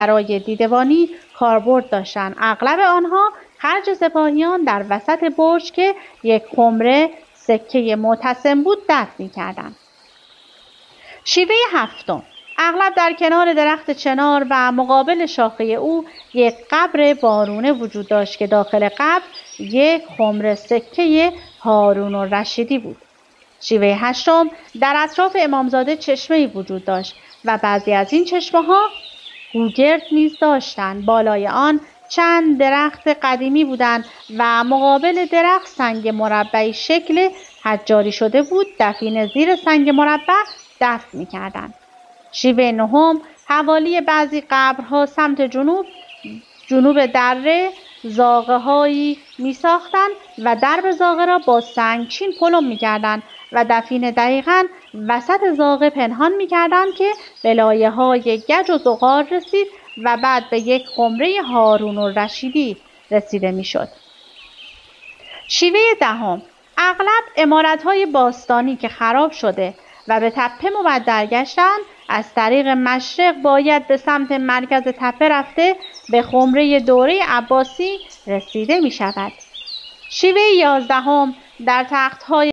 برای دیدبانی کاربرد داشتند. اغلب آنها خرج سپاهیان در وسط برج که یک خمره سکه معتصم بود دفن می‌کردند. شیوه هفتم، اغلب در کنار درخت چنار و مقابل شاخه او یک قبر بارونه وجود داشت که داخل قبر یک خمره سکه هارون الرشیدی بود. شیوه هشتم، در اطراف امامزاده چشمه‌ای وجود داشت و بعضی از این چشمه‌ها گوگرد نیز داشتند. بالای آن چند درخت قدیمی بودند و مقابل درخت سنگ مربعی شکل حجاری شده بود. دفینه زیر سنگ مربع دفن می‌کردند. شیوه نهم، حوالی بعضی قبرها سمت جنوب دره زاغه‌هایی می‌ساختند و درب زاغه را با سنگچین پلم می‌کردند و دفینه دقیقاً وسط زاغه پنهان می‌کردند که به لایه‌های گچ و زغال رسید و بعد به یک خمره هارون الرشیدی رسیده می‌شد. شیوه دهم، اغلب عمارت‌های باستانی که خراب شده و به تپه مبدل گشتند از طریق مشرق باید به سمت مرکز تپه رفته به خمره دوره عباسی رسیده می شود. شیوه 11 در تخت‌های